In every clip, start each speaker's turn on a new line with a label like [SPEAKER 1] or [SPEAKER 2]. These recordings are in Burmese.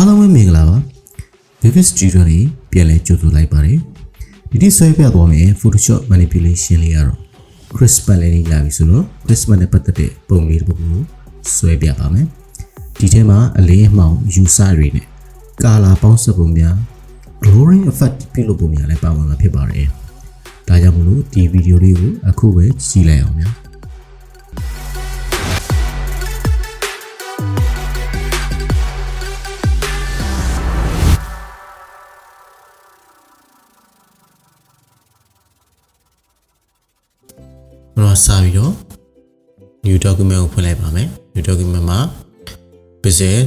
[SPEAKER 1] အားလုံးပဲမင်္ဂလာပါ Vivid Studio လေးပြန်လဲကြိုဆိုလိုက်ပါတယ်ဒီနေ့ဆွဲပြသွားမယ် Photoshop manipulation လေးကတော့ Christmas လေးနေလာပြီဆိုတော့ Christmas နဲ့ပတ်သက်တဲ့ပုံလေးတစ်ပုဒ်ကိုဆွဲပြပါမယ်ဒီထဲမှာအလင်းအမှောင် user တွေနဲ့ color ပေါင်းစပ်ပုံများ glowing effect ပြုလုပ်ပုံများလည်းပါဝင်မှာဖြစ်ပါတယ်ဒါကြောင့်မလို့ဒီဗီဒီယိုလေးကိုအခုပဲကြည့်လိုက်အောင်များတော့စာပြီးတော့ new document ကိုဖွင့်လိုက်ပါမယ် new document မှာ pixel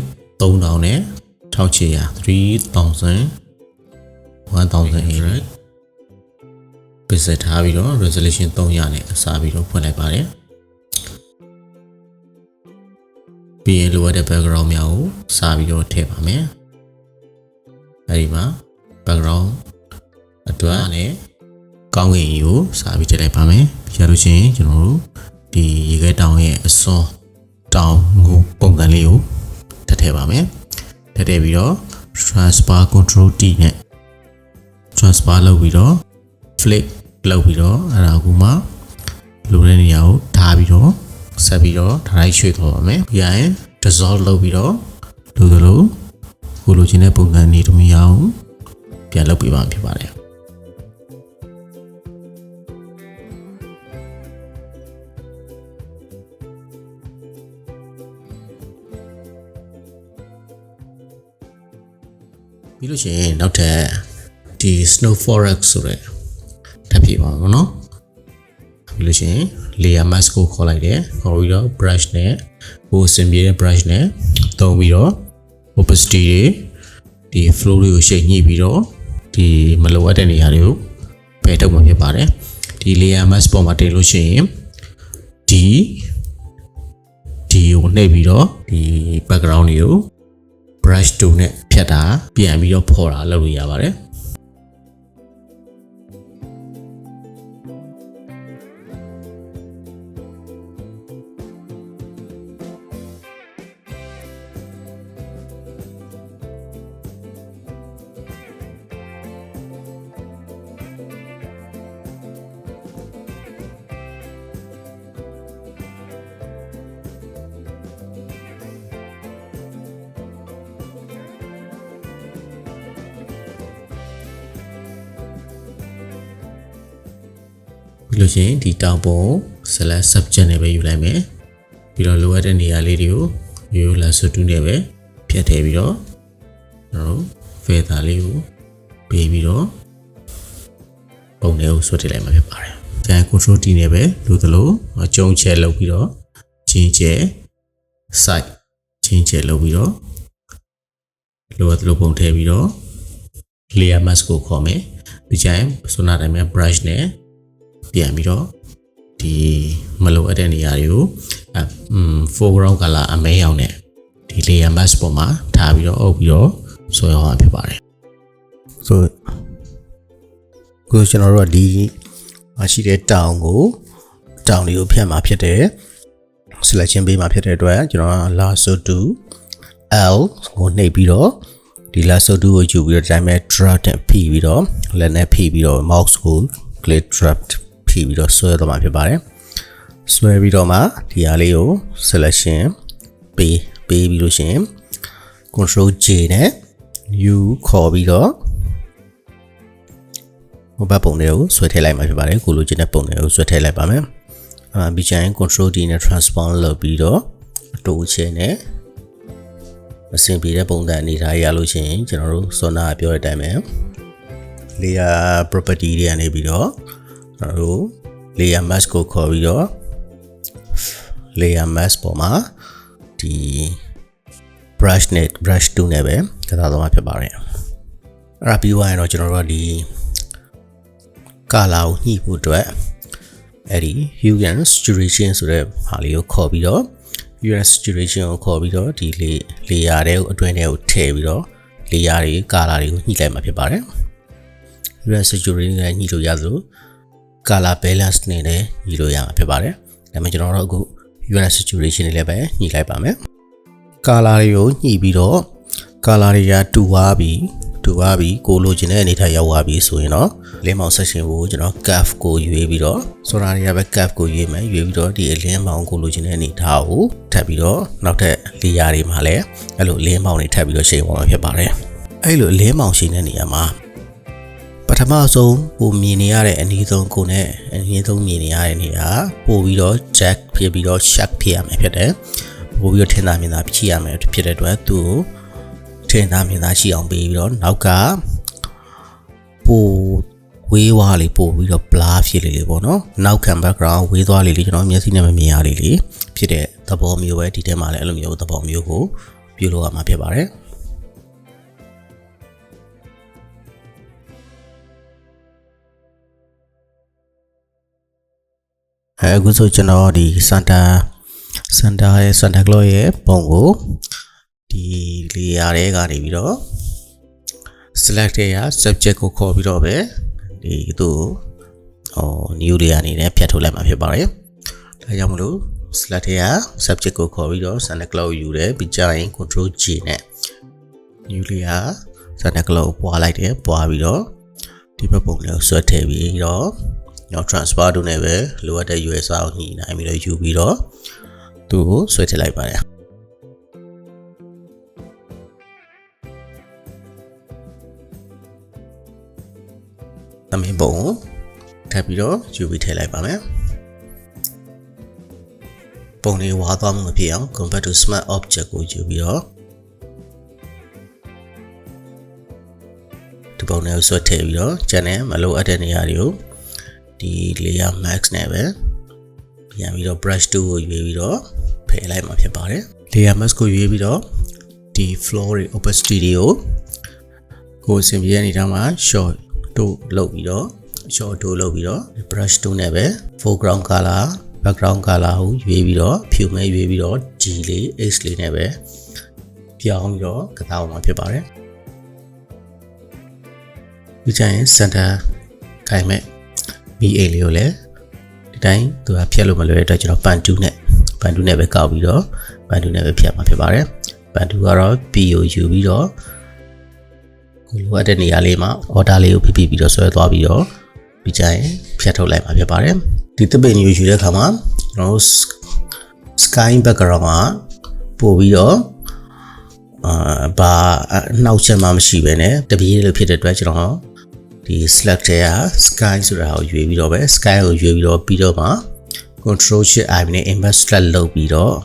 [SPEAKER 1] 3000နဲ့1600 1000 pixel ထားပြီးတော့ resolution 300နဲ့စာပြီးတော့ဖွင့်လိုက်ပါတယ်ပြီးရင်လိုအပ်တဲ့ background များကိုစာပြီးတော့ထည့်ပါမယ်အဲဒီမှာ background အတွက်နဲ့ကောင်းကင်ကြီးကိုစာပြီးထည့်လိုက်ပါမယ်ရလို့ရှိရင်ကျွန်တော်တို့ဒီရေခဲတောင်ရဲ့အစွန်းတောင်ကိုပုံစံလေးကိုထည့်ပါမယ်ထည့်ပြီးတော့ transfer control T နဲ့ transfer လုပ်ပြီးတော့ flip လုပ်ပြီးတော့အဲ့ဒါကိုမှလိုတဲ့နေရာကိုထားပြီးတော့ဆက်ပြီးတော့ဒါလိုက်ရွှေ့သွားပါမယ်ပြီးရင် dissolve လုပ်ပြီးတော့လိုသလိုကိုလိုချင်တဲ့ပုံစံနေတမီအောင်ပြန်လုပ်ပေးပါဖြစ်ပါတယ်ပြီးလို့ရှိရင်နောက်ထပ်ဒီ snow forest ဆိုတဲ့ထပ်ပြပါမယ်နော်ပြီးလို့ရှိရင် layer mask ကိုခေါ်လိုက်တယ်ခေါ်ပြီးတော့ brush နဲ့ဟိုစင်ပြေတဲ့ brush နဲ့သုံးပြီးတော့ opacity တွေဒီ flow တွေကို shape ညှိပြီးတော့ဒီမလိုအပ်တဲ့နေရာတွေကိုဖယ်ထုတ်မှာဖြစ်ပါတယ်ဒီ layer mask ပေါ်မှာတင်လို့ရှိရင်ဒီကိုနှိပ်ပြီးတော့ဒီ background တွေကို brush tool နဲ့ဖြတ်တာပြန်ပြီးတော့ဖော်တာလုပ်လို့ရပါတယ်ပြီးလို့ရှိရင်ဒီတောင်ပုံ select subject နဲ့ပဲယူလိုက်မယ်ပြီးတော့လိုအပ်တဲ့နေရာလေးတွေကိုရိုးရိုး lasso tool နဲ့ပဲဖြတ်ထည့်ပြီးတော့ကျွန်တော်တို့ feather လေးကိုပေးပြီးတော့ပုံတွေကိုဆွဲထည့်လိုက်မှာဖြစ်ပါတယ်။ကျန် control T နဲ့ပဲလိုသလိုကျုံချဲလုပ်ပြီးတော့ချင်းချဲ side ချင်းချဲလုပ်ပြီးတော့လိုအပ်သလိုပုံထည့်ပြီးတော့ layer mask ကိုခေါ်မယ်။ဒီကျရင်ဆိုနာတိုင်းမှာ brush နဲ့ပြန်ပြီးတော့ဒီမလိုအပ်တဲ့နေရာတွေကိုforeground color အမဲရောင်နဲ့ဒီ layer mask ပေါ်မှာထားပြီးတော့အုပ်ပြီးတော့ဆွဲအောင်ဖြစ်ပါတယ်ဆိုကိုကျွန်တော်တို့ကဒီရှိတဲ့တောင်တွေကိုဖြတ်မှာဖြစ်တယ် selection ပေးမှာဖြစ်တဲ့အတွက်ကျွန်တော်က lasso tool L ကိုနှိပ်ပြီးတော့ဒီ lasso tool ကိုယူပြီးတော့ဒီတိုင်းပဲ drag နဲ့ဖိပြီးတော့လက်နဲ့ဖိပြီးတော့ mouse ကို click dragဖိပြီးတော့ဆွဲတော့မှာဖြစ်ပါတယ်ဆွဲပြီးတော့မှဒီဟာလေးကို selection ပေးပြီးလို့ရှိရင် control J နဲ့ U ခေါ်ပြီးတော့ဟိုဘက်ပုံတွေကိုဆွဲထည့်လိုက်မှာဖြစ်ပါတယ်ကိုလိုချင်တဲ့ပုံတွေကိုဆွဲထည့်လိုက်ပါမယ်ပြီးချင် control D နဲ့ transform လုပ်ပြီးတော့အတိုးချဲနဲ့အဆင်ပြေတဲ့ပုံစံအနေထားရလို့ရှိရင်ကျွန်တော်တို့စောနာပြောတဲ့အတိုင်းပဲ layer property တွေကနေပြီးတော့ကျွန်တော်တို့ layer mask ကိုခေါ်ပြီးတော့ layer mask ပေါ်မှာဒီ brush tool နဲ့ပဲကစားသွားမှာဖြစ်ပါတယ်အဲ့ဒါပြီးသွားရင်တော့ကျွန်တော်တို့ဒီ color ကိုညှိဖို့အတွက်အဲ့ဒီ hue and saturation ဆိုတဲ့ဟာလေးကိုခေါ်ပြီးတော့ hue and saturation ကိုခေါ်ပြီးတော့ဒီ layer တွေကိုအတွင်းထဲကိုထည့်ပြီးတော့ layer တွေ color တွေကိုညှိလိုက်မှာဖြစ်ပါတယ် hue and saturation နဲ့ညှိလို့ရသလို color balance နဲ့လည်းညှိလို့ရမှာဖြစ်ပါတယ်ဒါပေမဲ့ကျွန်တော်တို့အခု hue and saturation တွေလည်းပဲညှိလိုက်ပါမယ် color တွေကိုညှိပြီးတော့ ကာလာတွေကတူသွားပြီးကိုလိုချင်တဲ့အနေထားရောက်သွားပြီဆိုရင်တော့လင်းမောင် section ကိုကျွန်တော် curve ကိုရွေးပြီးတော့ဆိုတာတွေကပဲ curve ကိုရွေးမယ်ရွေးပြီးတော့ဒီအလင်းမောင်ကိုလိုချင်တဲ့အနေထားကိုထပ်ပြီးတော့နောက်ထပ် layer တွေမှာလည်းအဲ့လိုလင်းမောင်တွေထပ်ပြီးတော့ချိန်ပေါ်မှာဖြစ်ပါတယ်အဲ့လိုလင်းမောင်ချိန်တဲ့နေရာမှာပထမဆုံးကိုမြင်နေရတဲ့အနည်းဆုံးကိုနဲ့အနည်းဆုံးမြင်နေရတဲ့နေရာပို့ပြီးတော့ jack ဖြစ်ပြီးတော့ sharp ဖြစ်ရမယ်ဖြစ်တယ်ပို့ပြီးတော့ထင်သာမြင်သာဖြစ်ရမယ်ဖြစ်တဲ့အတွက်သူ့ကိုထင်သာမြင်သာရှိအောင်ပေးပြီးတော့နောက်ကပိုဝေးွားလေးပို့ပြီးတော့ blur ဖြစ်လေးပေါ့နော်နောက်ခံ background ဝေးသွားလေးကျွန်တော်မျက်စိနဲ့မမြင်ရလေးဖြစ်တဲ့သဘောမျိုးပဲဒီထဲမှာလည်းအဲ့လိုမျိုးသဘောမျိုးကိုပြုလုပ်ရမှာဖြစ်ပါတယ်အခုဆိုကျွန်တော်ဒီ Santa Claus ရဲ့ပုံကိုဒီ layer တွေကနေပြီးတော့ select ရ subject ကိုခေါ်ပြီးတော့ပဲဒီသူ့new layer အနေနဲ့ဖြတ်ထုတ်လိုက်မှာဖြစ်ပါတယ်။ဒါကြောင့်မလို့ select ရ subject ကိုခေါ်ပြီးတော့ Santa Claus ယူတယ်ပြီးကြရင် control G နဲ့ new layer Santa Claus ကိုပွားလိုက်တယ်ပွားပြီးတော့ဒီဘက်ပုံလေးကိုဆွဲထည့်ပြီးတော့နောက် transfer တို့နဲ့ပဲလိုအပ်တဲ့ USR ကိုညှိနှိုင်းပြီးတော့ယူပြီးတော့သူ့ကိုဆွဲထည့်လိုက်ပါတယ်သမင်းပုံထပ်ပြီးတော့ယူပြီးထည့်လိုက်ပါမယ်ပုံလေးဝါသွားမှုမဖြစ်အောင် convert to smart object ကိုယူပြီးတော့ဒီပုံလေးကိုဆွဲထည့်ပြီးတော့ကျန်တဲ့မလိုအပ်တဲ့နေရာတွေကိုဒီ layer max နဲ့ပဲပြန်ပြီးတော့ brush tool ကိုရွေးပြီးတော့ဖယ်လိုက်မှာဖြစ်ပါတယ် layer max ကိုရွေးပြီးတော့ဒီ floor တွေ opacity တွေကိုအဆင်ပြေတဲ့အနေထားမှာ short tool လုပ်ပြီးတော့ brush tool နဲ့ပဲ foreground color background color ကိုရွေးပြီးတော့ဖြူမဲရွေးပြီးတော့ G လေး H လေးနဲ့ပဲပြောင်းပြီးတော့ကစားအောင်မှာဖြစ်ပါတယ်ဒီကျရင် center ခိုင်မဲ့BA လေးကိုလည်းဒီတိုင်းသူကဖြတ်လို့မလွယ်တဲ့အတွက်ကျွန်တော်ပန်တူးနဲ့ပဲကောက်ပြီးတော့ပန်တူးနဲ့ပဲဖြတ်မှာဖြစ်ပါတယ်ပန်တူးကတော့ P ကိုယူပြီးတော့ကိုလိုအပ်တဲ့နေရာလေးမှာ order လေးကိုဖိပြီးတော့ဆွဲသွားပြီးတော့ပြီးကြရင်ဖြတ်ထုတ်လိုက်မှာဖြစ်ပါတယ်ဒီသပင်မျိုးယူတဲ့အခါမှာကျွန်တော် sky background မှာပို့ပြီးတော့ဘာနှောက်ချက်မှမရှိဘဲနဲ့တပြေးလေးဖြစ်တဲ့အတွက်ကျွန်တော်ဒီ select ရ sky ဆိုတာကိုရွေးပြီးတော့ပဲ sky ကိုရွေးပြီးတော့မှ control shift I နဲ့ image select လုပ်ပြီးတော့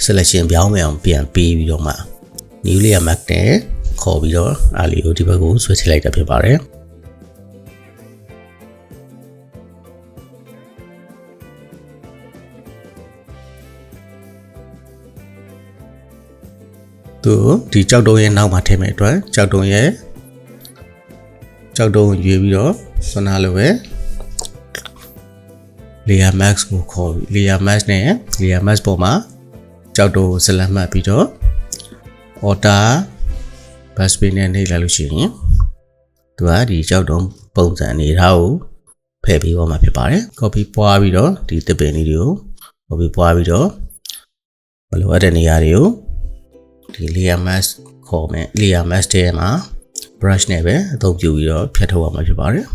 [SPEAKER 1] selection ပြောင်းမယ်အောင်ပြန်ပေးပြီးတော့မှ new layer mask နဲ့ခေါ်ပြီးတော့အားလေးကိုဒီဘက်ကိုဆွဲထည့်လိုက်တာဖြစ်ပါတယ်သူဒီကြောက်တုံးရဲ့နောက်မှာထည့်မယ်အတွက်ကြောက်တုံးရွေးပြီးတော့ဆွနာလိုပဲ layer mask ကိုခေါ် layer mask နဲ့ layer mask ပေါ်မှာကြောက်တုံးကိုဆက်လက်မှတ်ပြီးတော့ order bus pin နဲ့နှိပ်လိုက်လို့ရှိရင်သူကဒီကြောက်တုံးပုံစံအနေထားကိုဖယ်ပြီးတော့မှာဖြစ်ပါတယ် copy ပွားပြီးတော့ဒီတစ်ပင်လေးတွေကို copy ပွားပြီးတော့မလိုအပ်တဲ့နေရာတွေကိုဒီ layer mask ခေါ်မယ် layer mask ထဲမှာ brush နဲ့ပဲအသုံးပြုပြီးတော့ဖြတ်ထုတ်ရမှာဖြစ်ပါတယ်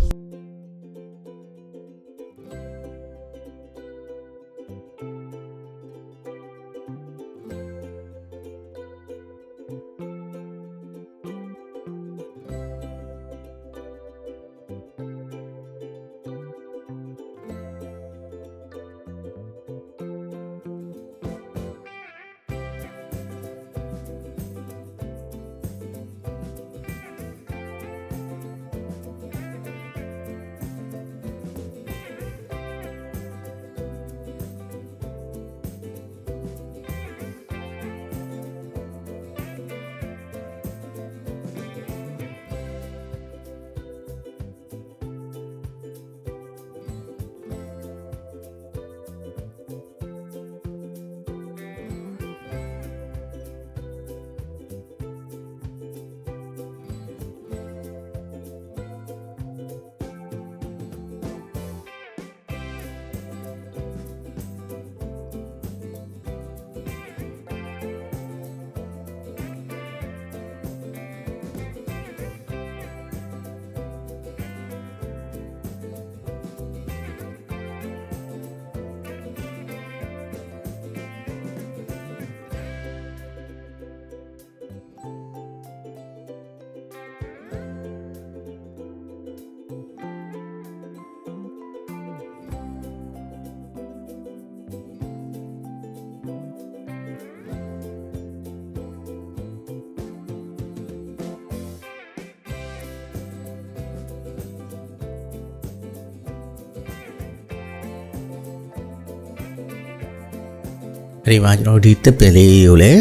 [SPEAKER 1] ဒီမှာကျွန်တော်ဒီတစ်ပင်လေးကိုလည်း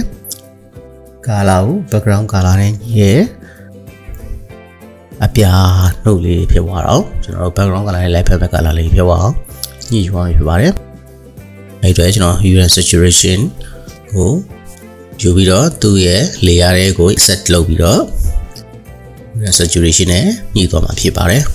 [SPEAKER 1] color ကို background color နဲ့ညီရဲ့အပြာနှုတ်လေးဖြစ်သွားတော့ကျွန်တော်တို့ background color နဲ့ light background color လေးဖြစ်သွားအောင်ညှိသွားဖြစ်ပါတယ်အဲ့တော့ကျွန်တော် hue and saturation ကိုယူပြီးတော့သူ့ရဲ့ layer တွေကို set လုပ်ပြီးတော့ hue and saturation နဲ့ညှိသွားမှာဖြစ်ပါတယ်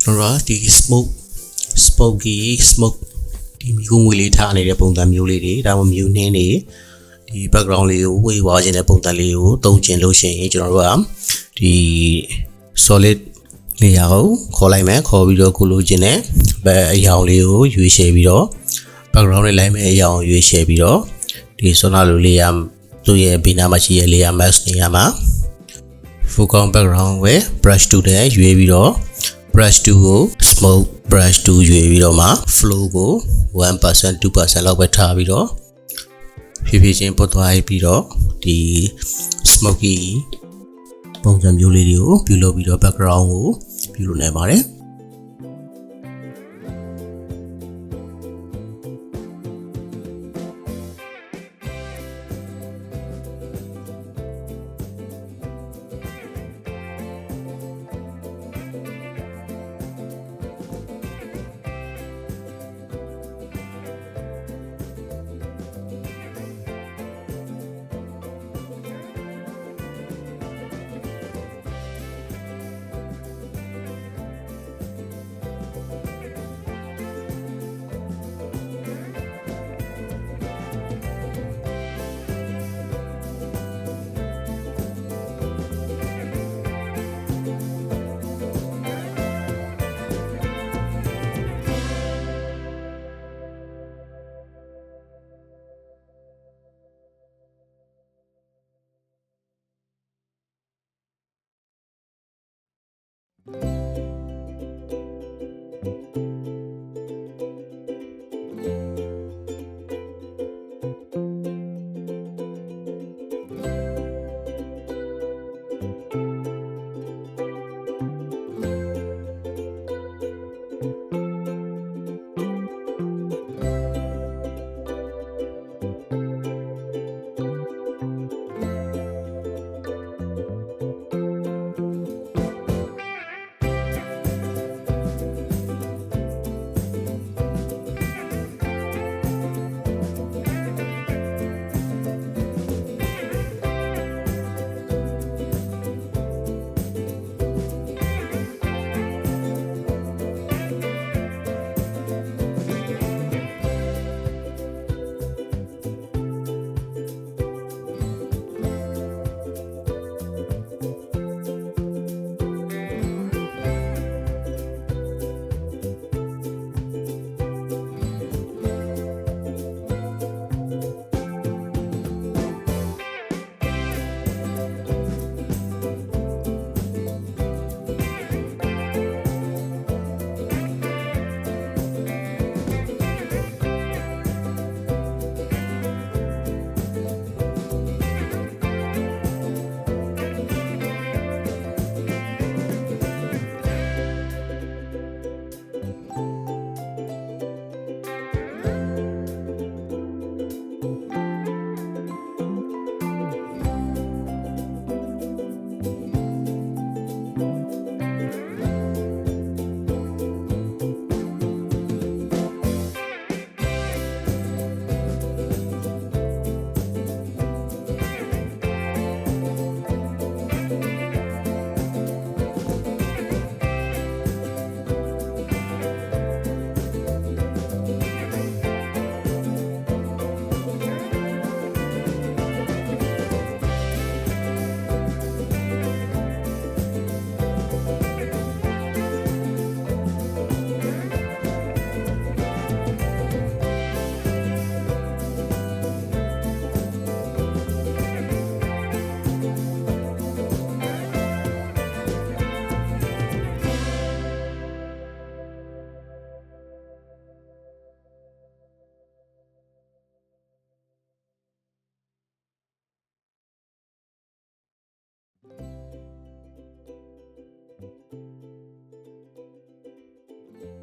[SPEAKER 1] ကျွန်တော်ဒီ smoke ဒီမြူးငွေလေးထားနေတဲ့ပုံစံမျိုးလေးတွေဒါမှမဟုတ်မြူးနှင်းတွေဒီ background လေးကိုဝေးသွားခြင်းတဲ့ပုံစံလေးကိုသုံးကျင်လို့ရှိရင်ကျွန်တော်တို့ကဒီ solid layer ကိုခေါ်လိုက်မယ်ခေါ်ပြီးတော့ကိုလိုချင်တဲ့အရာလေးကိုရွေးချယ်ပြီးတော့ background လေးလိုက်မယ်အရာကိုရွေးချယ်ပြီးတော့ဒီ sonar လို layer သူ့ရဲ့ဘေးနားမှာရှိတဲ့ layer mask နေရာမှာ foreground background ကို brush 2နဲ့ရွေးပြီးတော့ brush 2ကို smoke brush 2ရွေးပြီးတော့မှ flow ကို 1% 2% လောက်ပဲထားပြီးတော့ဖြည်းဖြည်းချင်းပုတ်သွားပြီးတော့ဒီ smoky ပုံစံမျိုးလေးတွေကိုပြုလုပ်ပြီးတော့ background ကိုပြုလုပ်နိုင်ပါတယ်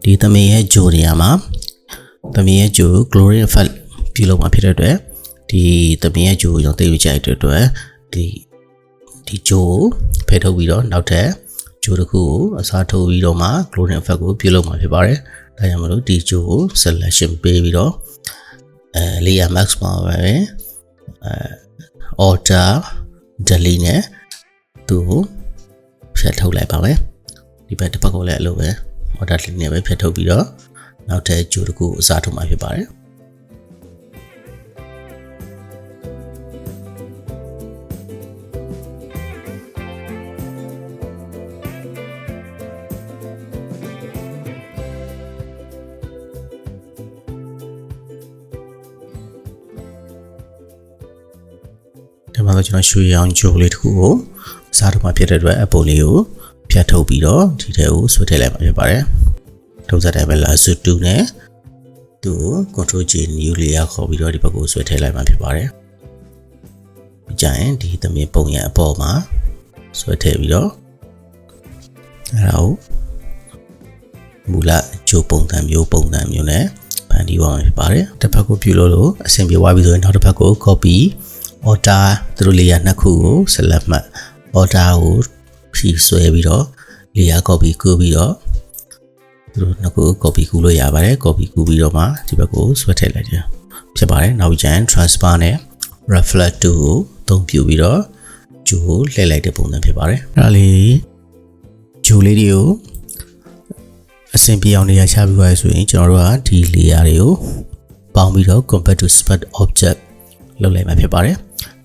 [SPEAKER 1] ဒီသမင်ရဲ့ဂျိုနေရာမှာသမင်ရဲ့ဂျို glory effect ပြုလုပ်မှာဖြစ်တဲ့အတွက်ဒီသမင်ရဲ့ဂျိုကိုကျွန်တော်သိရကြတဲ့အတွက်ဒီဂျိုကိုဖယ်ထုတ်ပြီးတော့နောက်ထပ်ဂျိုတစ်ခုကိုအစားထိုးပြီးတော့မှ glory effect ကိုပြုလုပ်မှာဖြစ်ပါတယ်။ဒါကြောင့်မလို့ဒီဂျိုကို selection ပေးပြီးတော့layer max မှာပဲ order delete နဲ့သူ့ကိုဖြတ်ထုတ်လိုက်ပါမယ်။ဒီဘက်တစ်ပတ်ကိုလည်းအလုပ်ပဲ order လေးနဲ့ပဲဖြတ်ထုတ်ပြီးတော့နောက်ထပ်ဂျိုတစ်ခုအစားထုတ်မှာဖြစ်ပါတယ်ဒီမှာတော့ကျွန်တော်ရွှေရောင်ဂျိုလေးတစ်ခုကိုအစားထုတ်မှာဖြစ်တဲ့အတွက်အပုံလေးကိုဖြတ်ထုတ်ပြီးတော့ဒီထဲကိုဆွဲထည့်လိုက်မှာဖြစ်ပါတယ်ထုံးစံတိုင်းပဲလာစု2နဲ့သူ့ကို Ctrl J new layer ခေါ်ပြီးတော့ဒီဘက်ကိုဆွဲထည့်လိုက်မှာဖြစ်ပါတယ်ပြီးကြရင်ဒီသမင်ပုံရအပေါ်မှာဆွဲထည့်ပြီးတော့အဲ့ဒါကိုမူလဂျိုပုံစံမျိုးနဲ့ဖန်တီးပါမှာဖြစ်ပါတယ်တစ်ဖက်ကိုပြုလို့အဆင်ပြေသွားပြီဆိုရင်နောက်တစ်ဖက်ကို copy order သူတို့ layer နှစ်ခုကို select မှတ် order ကိုဖြည့်ဆွဲပြီးတော့ layer copy ကူးပြီးတော့သူတို့နှစ်ခု copy ကူးလို့ရပါတယ် copy ကူးပြီးတော့မှဒီဘက်ကိုဆွဲထည့်လိုက်တယ်ဖြစ်ပါတယ်နောက်ကျရင် transfer နဲ့ reflect 2ကိုသုံးပြပြီးတော့ဂျိုကိုလှည့်လိုက်တဲ့ပုံစံဖြစ်ပါတယ်အဲ့ဒါလေးဂျိုလေးတွေကိုအဆင်ပြေအောင်နေရာချပြီးပါဆိုရင်ကျွန်တော်တို့ကဒီ layer တွေကိုပေါင်းပြီးတော့ convert to smart object လုပ်လိုက်မှာဖြစ်ပါတယ်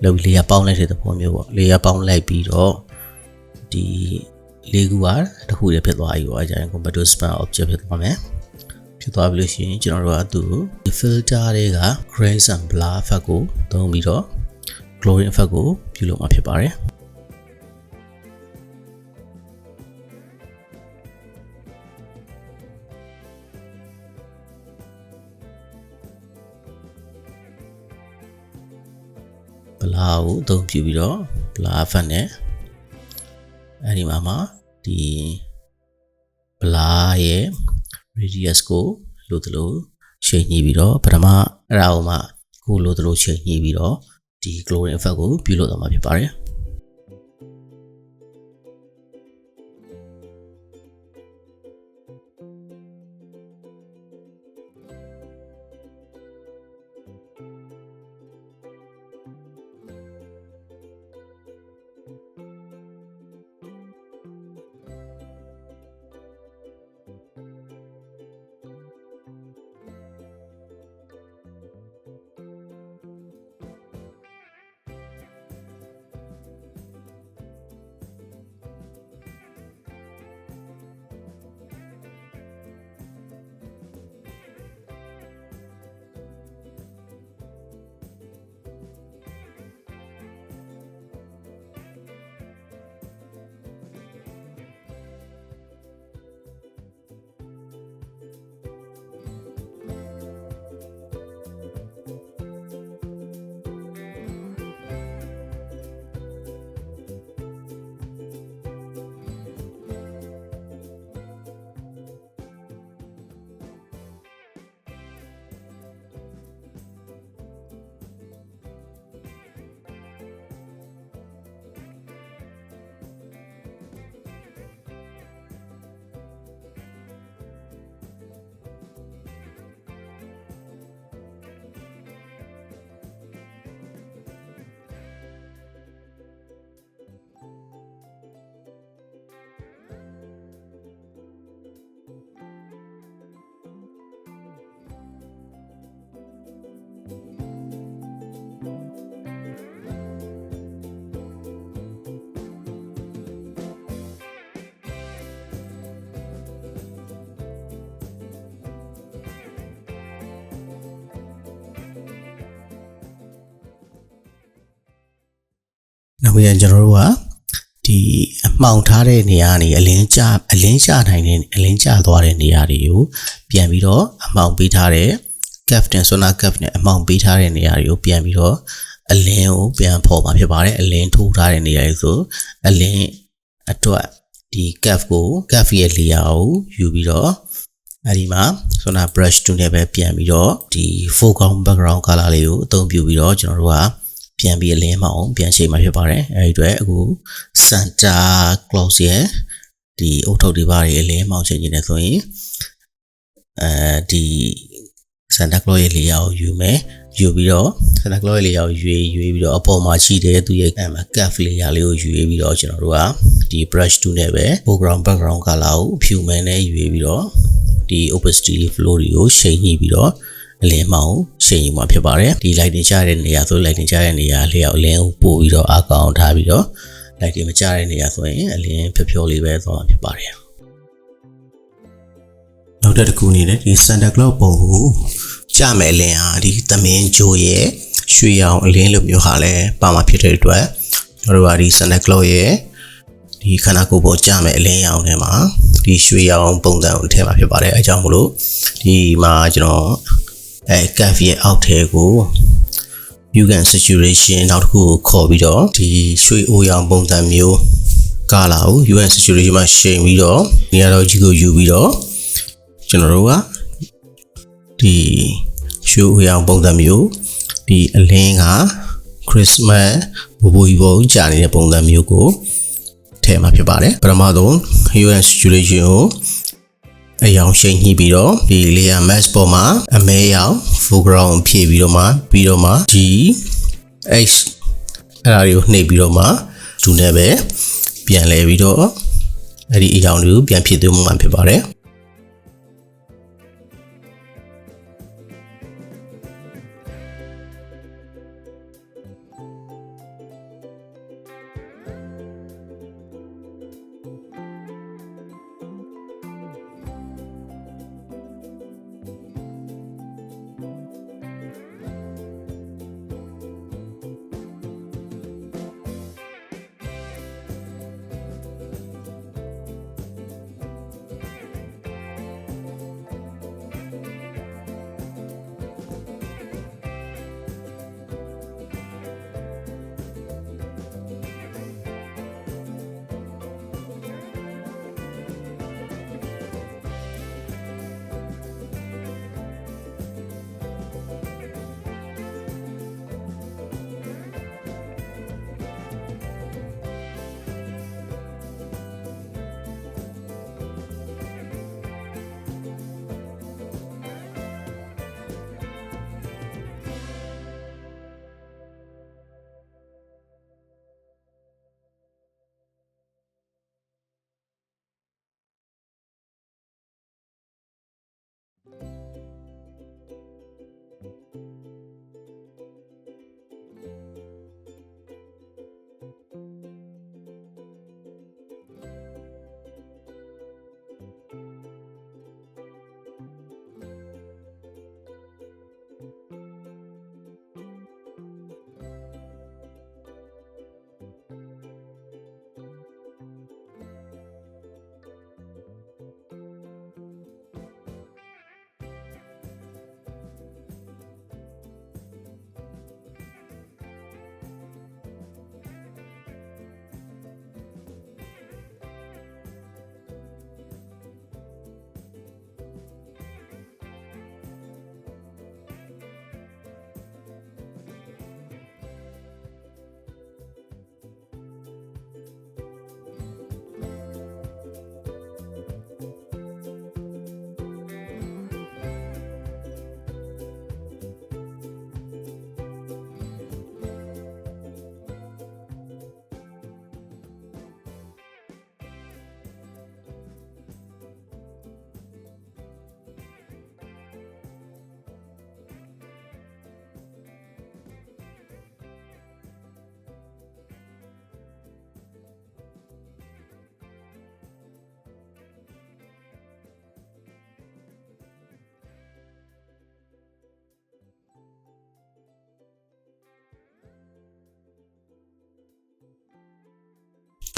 [SPEAKER 1] လုပ်ပြီး layer ပေါင်းလိုက်တဲ့သဘောမျိုးပေါ့ layer ပေါင်းလိုက်ပြီးတော့ဒီလေးခုကတစ်ခုတည်းဖြစ်သွားပြီပေါ့အဲဒါ convert to smart object ဖြစ်သွားမယ်ဖြစ်သွားပြီလို့ရှိရင်ကျွန်တော်တို့ကသူဒီ filter တွေက grace and blur effect ကိုသုံးပြီးတော့ glowing effect ကိုပြုလုပ်မှာဖြစ်ပါတယ်ဘလာကိုအသုံးပြုပြီးတော့ blur effect နဲ့အဲ့ဒီမှာဒီ blur ရဲ့ radius ကိုလိုသလိုချိန်ညှိပြီးတော့ပထမအဲ့ဒါကိုမှကိုလိုသလိုချိန်ညှိပြီးတော့ဒီ glowing effect ကိုပြုလုပ်သွားမှာဖြစ်ပါတယ်နောက်ပြန်ကျွန်တော်တို့ကဒီအမှောင်ထားတဲ့နေရာကနေအလင်းကျနိုင်တဲ့အလင်းကျသွားတဲ့နေရာတွေကိုပြန်ပြီးတော့အမှောင်ပေးထားတဲ့ captain sonar cap နဲ့အမှောင်ပေးထားတဲ့နေရာတွေကိုပြန်ပြီးတော့အလင်းကိုပြန်ဖော်မှာဖြစ်ပါတယ်အလင်းထိုးထားတဲ့နေရာတွေဆိုအလင်းအတွက်ဒီ cap ရဲ့ layer ကိုယူပြီးတော့အဲဒီမှာ sonar brush 2နဲ့ပဲပြန်ပြီးတော့ဒီ foreground background color လေးကိုအသုံးပြုပြီးတော့ကျွန်တော်တို့ကပြန်ပြီးအလင်းမအောင်ပြန်ချိန်မှာဖြစ်ပါတယ်အဲဒီအတွက်အခု center close ရဲ့ဒီအုတ်ထုပ်တွေပါအလင်းမအောင်ချိန်နေဆိုရင်ဒီ center close ရဲ့ layer ကိုယူမယ်
[SPEAKER 2] ယူပြီးတော့ Santa Claus လေးရောက်ရွေးပြီးတော့အပေါ်မှာရှိတဲ့သူရဲ့cap layer လေးကိုယူပြီးတော့ကျွန်တော်တို့ကဒီ brush tool နဲ့ပဲ foreground background color ကိုဖြူမဲနဲ့ယူပြီးတော့ဒီ opacity flow တွေကိုရှိန်ညှိပြီးတော့အလင်းမောင်ရှိန်ယူမှာဖြစ်ပါတယ်ဒီ lighting ချတဲ့နေရာဆို lighting ချတဲ့နေရာလေးအောင်အလင်းကိုပို့ပြီးတော့အကောင်ထားပြီးတော့ lighting မချတဲ့နေရာဆိုရင်အလင်းဖြောလေးပဲသွားမှာဖြစ်ပါတယ်နောက်တစ်ခုအနေနဲ့ဒီ Santa Claus ပုံကိုကြမယ်အလင်းဟာဒီသမင်းဂျိုရဲ့ရွှေရောင်အလင်းလိုမျိုးဟာလည်းပါမှာဖြစ်တဲ့အတွက်ကျွန်တော်တို့ကဒီ Santa Claus ရဲ့ဒီခန္ဓာကိုယ်ပေါ်ကြမယ်အလင်းရောင်ထဲမှာဒီရွှေရောင်ပုံစံကိုထည့်မှာဖြစ်ပါတယ်အဲကြောင့်မလို့ဒီမှာကျွန်တော်cap ရဲ့အောက်ထဲကို hue and saturation နောက်တစ်ခုကိုခေါ်ပြီးတော့ဒီရွှေအိုရောင်ပုံစံမျိုးကာလာကို hue and saturation မှာရှိန်ပြီးတော့နေရာတော့ကြီးကိုယူပြီးတော့ကျွန်တော်တို့ကဒီရွှေအိုရောင်ပုံစံမျိုးဒီအလင်းက Christmas ဘူကြီးပေါ်ကြာနေတဲ့ပုံစံမျိုးကိုထည့်မှာဖြစ်ပါတယ်ပထမဆုံး hue and saturation ကိုအရောင်ရှိန်ညှိပြီးတော့ဒီ layer mask ပေါ်မှာအမဲရောင် foreground ဖြည့်ပြီးတော့မှG H အဲ့ဒါတွေကိုနှိပ်ပြီးတော့မှသူနဲ့ပဲပြန်လဲပြီးတော့အဲ့ဒီအရောင်တွေကိုပြန်ဖြည့်သွင်းမှဖြစ်ပါတယ်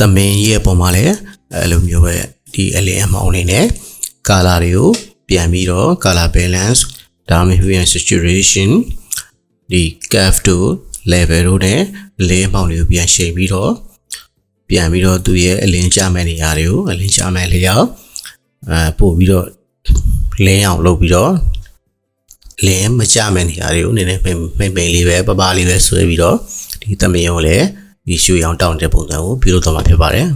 [SPEAKER 2] သမင်းရဲ့ပုံမှာလည်းအဲ့လိုမျိုးပဲဒီအလင်းအမောင်းလေးနဲ့ color တွေကိုပြန်ပြီးတော့ color balance ဒါမှမဟုတ် hue and saturation ဒီ curve တို့ level တို့နဲ့အလင်းအမောင်းတွေကိုပြန်ရှိန်ပြီးတော့သူရဲ့အလင်းကျမဲ့နေရာတွေကိုအလင်းကျမဲ့လျောက်ပို့ပြီးတော့လင်းအောင်လုပ်ပြီးတော့လင်းမကျမဲ့နေရာတွေကိုနည်းနည်းမိမ့်လေးပဲပပလေးပဲဆွဲပြီးတော့ဒီသမင်းကိုလည်းဒီရွှေရောင်တောင်းတဲ့ပုံစံကိုပြုလုပ်သွားမှာဖြစ်ပါတယ်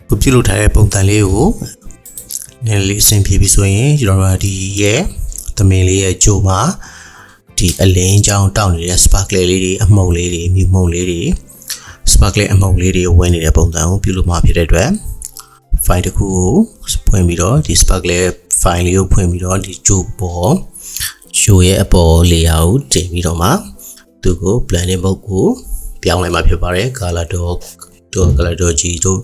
[SPEAKER 2] ခုပြုလုပ်ထားတဲ့ပုံစံလေးကိုနည်းလေးအဆင်ပြေပြီဆိုရင်ကျွန်တော်တို့ဒီရဲ့သမင်လေးရဲ့ကြိုမှာဒီအလင်းကြောင်းတောက်နေတဲ့ sparkle လေးတွေအမှုံလေးတွေမြူမှုံလေးတွေ sparkle အမှုံလေးတွေဝင်နေတဲ့ပုံစံကိုပြုလုပ်မှာဖြစ်တဲ့အတွက် file တစ်ခုကိုဖွင့်ပြီးတော့ဒီ sparkle file လေးကိုဖွင့်ပြီးတော့ဒီကြိုပေါ်ရှိုးရဲ့အပေါ် layer ကိုတင်ပြီးတော့မှသူကို blending mode ကိုပြောင်းလိုက်မှာဖြစ်ပါတယ် color dog G တို့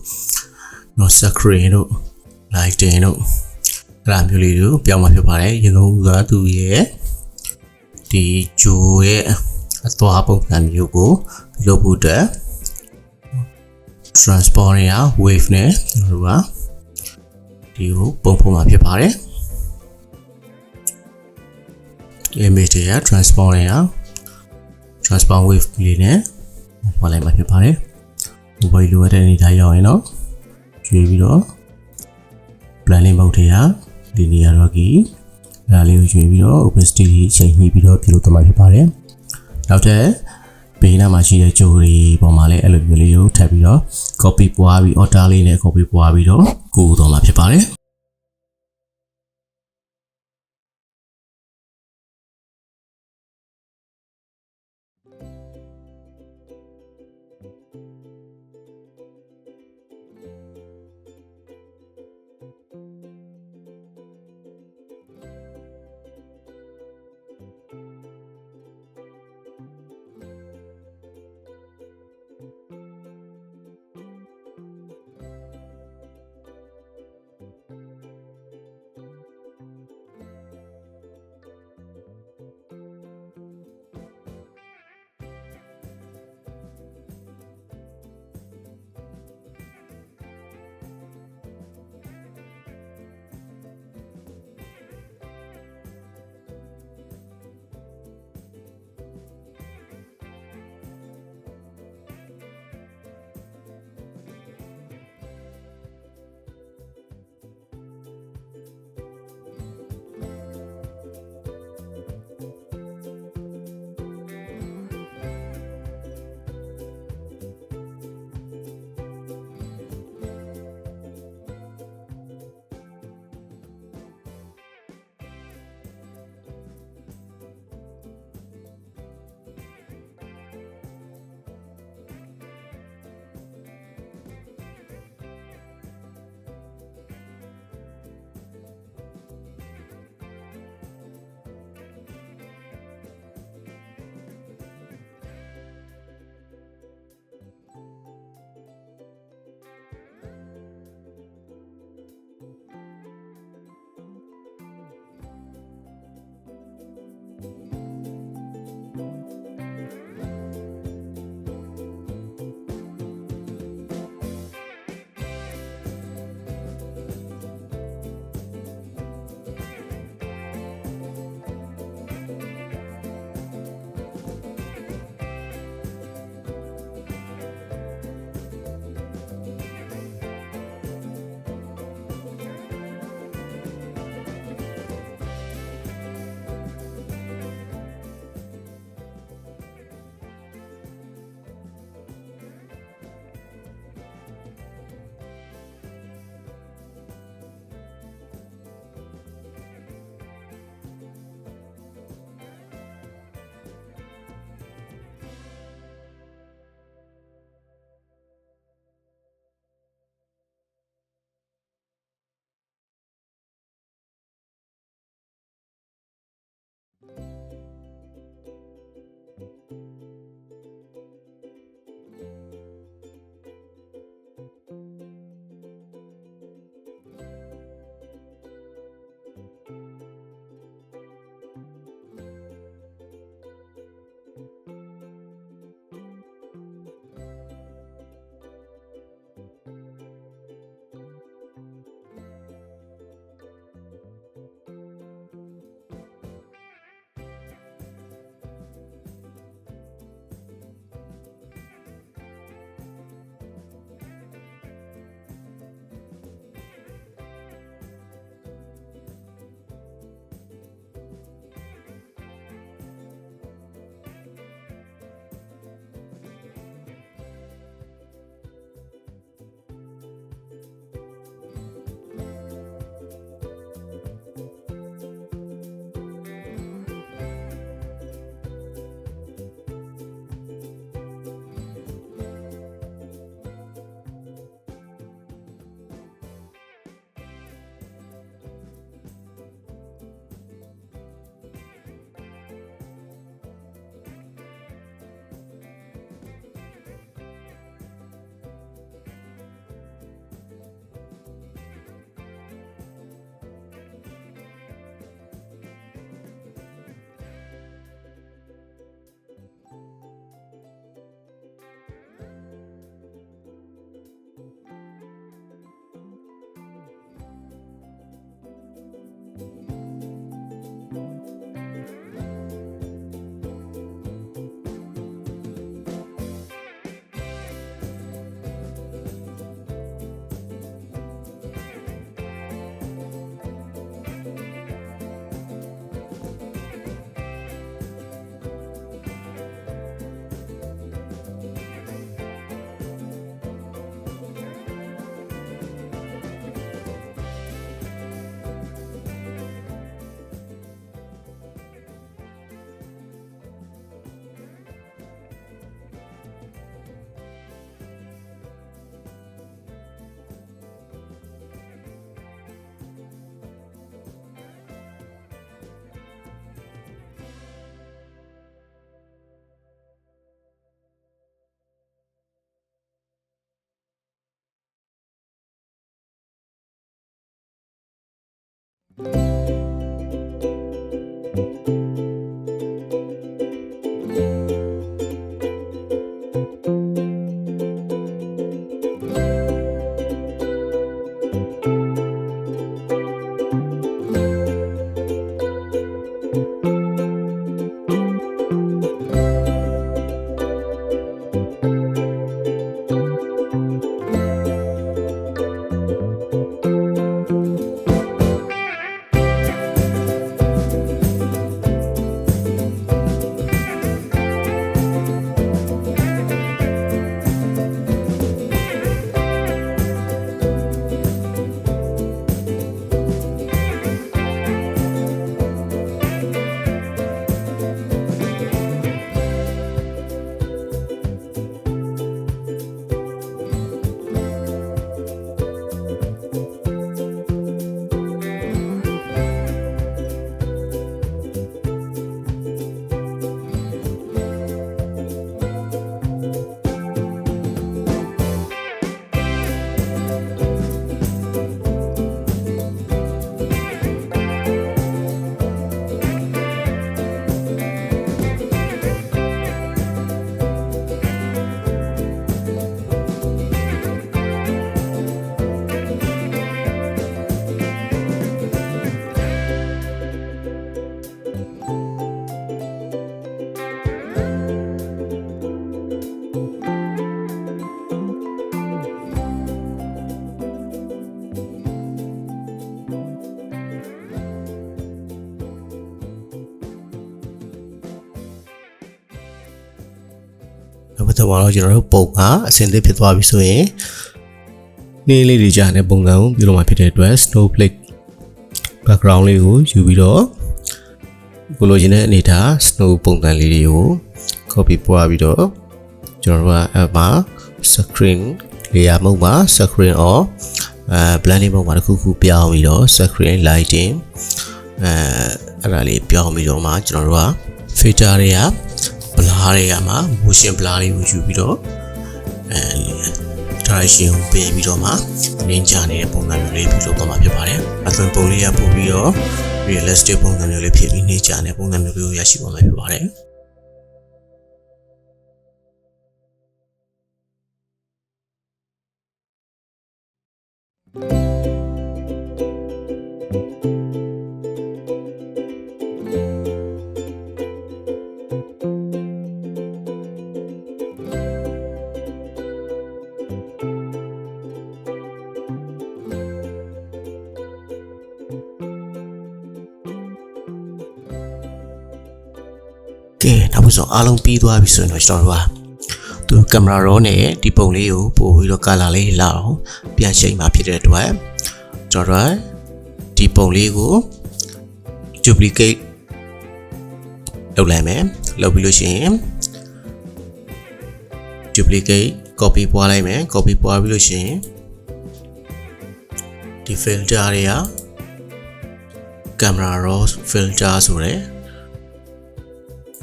[SPEAKER 2] no screen တို့ lighting တို့အဲ့ဒါမျိုးလေးတို့ပြောင်းမှာဖြစ်ပါတယ်ရေလုံးကသူရဲ့ဒီဂျိုရဲ့အသွားပုံစံမျိုးကိုလုပ်ဖို့အတွက် transparent wave နဲ့တို့ကဒီကိုပုံဖော်မှာဖြစ်ပါတယ် image ရဲ့ transparent wave လေးနဲ့ပေါ်လိုက်မှာဖြစ်ပါတယ်ဒီဘက်လိုရတဲ့အနေထားရောက်ရင်တော့ကျွေးပြီးတော့ blending mode တွေကဒီနေရာတော့ကြီးအဲ့ဒါလေးကိုကျွေးပြီးတော့ opacity ချိန်ညှိပြီးတော့ပြုလုပ်သွားမှာဖြစ်ပါတယ်နောက်ထပ်ဘေးနားမှာရှိတဲ့ကြိုတွေပေါ်မှာလည်းအဲ့လိုမျိုးလေးကိုထပ်ပြီးတော့ copy ပွားပြီး order လေးနဲ့ copy ပွားပြီးတော့ကိုးသွားမှာဖြစ်ပါတယ် နောက်တစ်ခါတော့ကျွန်တော်တို့ပုံကအဆင်သင့်ဖြစ်သွားပြီဆိုရင်နှင်းလေးတွေကြာတဲ့ပုံစံကိုပြုလုပ်မှာဖြစ်တဲ့အတွက် snowflake background လေးကိုယူပြီးတော့ကိုလိုချင်တဲ့အနေထား snow ပုံစံလေးတွေကို copy ပွားပြီးတော့ကျွန်တော်တို့ကအမှာ screen layer mode မှာ screen or blending mode မှာတစ်ခုခုပြောင်းပြီးတော့ screen lighting အဲ့ဒါလေးပြောင်းပြီးတော့မှကျွန်တော်တို့က filter တွေက blur တွေကမှာ motion blur လေးကိုယူပြီးတော့direction ကိုပြင်ပြီးတော့မှနင်းကြနေတဲ့ပုံစံမျိုးလေးပြုလုပ်သွားမှာဖြစ်ပါတယ်။အသွင်ပုံလေးကပို့ပြီးတော့ realistic ပုံစံမျိုးလေးဖြစ်ပြီးနေကြတဲ့ပုံစံမျိုးလေးကိုရရှိသွားမှာဖြစ်ပါတယ်။ကဲနောက်ပြီးတော့အားလုံးပြီးသွားပြီဆိုရင်တော့ကျွန်တော်တို့ကကင်မရာရောနဲ့ဒီပုံလေးကိုပို့ပြီးတော့ color လေးလာအောင်ပြန်ချိန်မှာဖြစ်တဲ့အတွက်ကျွန်တော်တို့ဒီပုံလေးကို duplicate လုပ်လိုက်မယ်လုပ်ပြီးလို့ရှိရင် duplicate copy ပွားလိုက်မယ် copy ပွားပြီးလို့ရှိရင်ဒီ filter တွေက camera raw filter ဆိုတဲ့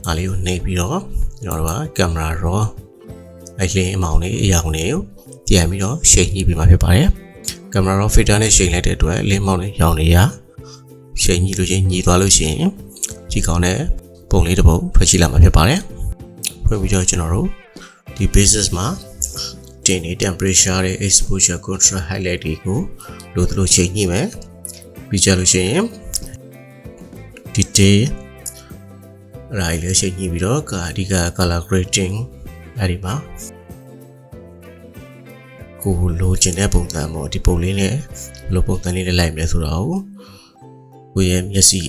[SPEAKER 2] အားလေးကိုနှိပ်ပြီးတော့ကျွန်တော်တို့က camera raw အဲ့လင်းအမောင်လေးအရာတွေကိုပြန်ပြီးတော့ရှိန်ညှိပြီးမှဖြစ်ပါတယ် camera raw filter နဲ့ရှိန်လိုက်တဲ့အတွက်လင်းမောင်လေးရောင်လေးရရှိန်ညှိလို့ချင်းညှိသွားလို့ရှိရင်ဒီကောင်နဲ့ပုံလေးတစ်ပုံထွက်ရှိလာမှာဖြစ်ပါတယ်ဖွင့်ပြီးတော့ကျွန်တော်တို့ဒီ basis မှာတင်နေ temperature တွေ exposure contrast highlight တွေကိုလိုသလိုချိန်ညှိမယ်ပြီးကြလို့ရှိရင် detail အဲ့ဒါလေးရှိညှိပြီးတော့အဓိက color grading အဲ့ဒီမှာကိုလိုချင်တဲ့ပုံစံပေါ့ဒီပုံလေးနဲ့ဘယ်လိုပုံစံလေးနဲ့လိုက်မလဲဆိုတော့ကိုရဲ့မျက်စိ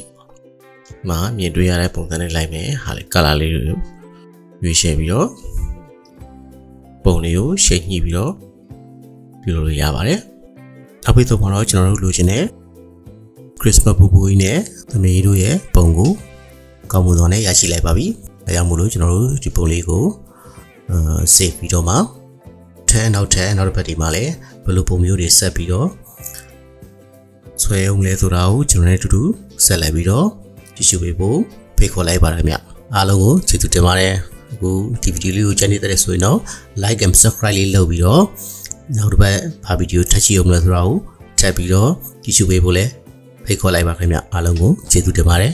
[SPEAKER 2] မှာမြင်တွေ့ရတဲ့ပုံစံနဲ့လိုက်မယ်ဟာလေ color လေးကိုရွေးချယ်ပြီးတော့ပုံလေးကိုရှိညှိပြီးတော့ပြုလုပ်လို့ရပါတယ်နောက်ပြီးတော့ကျွန်တော်တို့လိုချင်တဲ့ Christmas ပူပူကြီးနဲ့သမီးတို့ရဲ့ပုံကိုကောင်းမွန်စွာနဲ့ရရှိလိုက်ပါပြီဒါကြောင့်မို့လို့ကျွန်တော်တို့ဒီပုံလေးကိုsave ပြီးတော့မှနောက်တစ်ပတ်ဒီမှာလည်းဘယ်လိုပုံမျိုးတွေဆက်ပြီးတော့ဆွဲအောင်လဲဆိုတာကိုကျွန်တော်တို့အတူတူဆက်လိုက်ပြီးတော့ကြည့်ရှုပေးဖို့ဖိတ်ခေါ်လိုက်ပါရစေအားလုံးကိုကျေးဇူးတင်ပါတယ်အခုဒီဗီဒီယိုလေးကိုကြည့်နေတဲ့ဆိုရင်တော့ like and subscribe လေးလုပ်ပြီးတော့နောက်တစ်ပတ်ဘာဗီဒီယိုထပ်ကြည့်အောင်လဲဆိုတာကိုထပ်ပြီးတော့ကြည့်ရှုပေးဖို့လည်းဖိတ်ခေါ်လိုက်ပါခင်ဗျအားလုံးကိုကျေးဇူးတင်ပါတယ်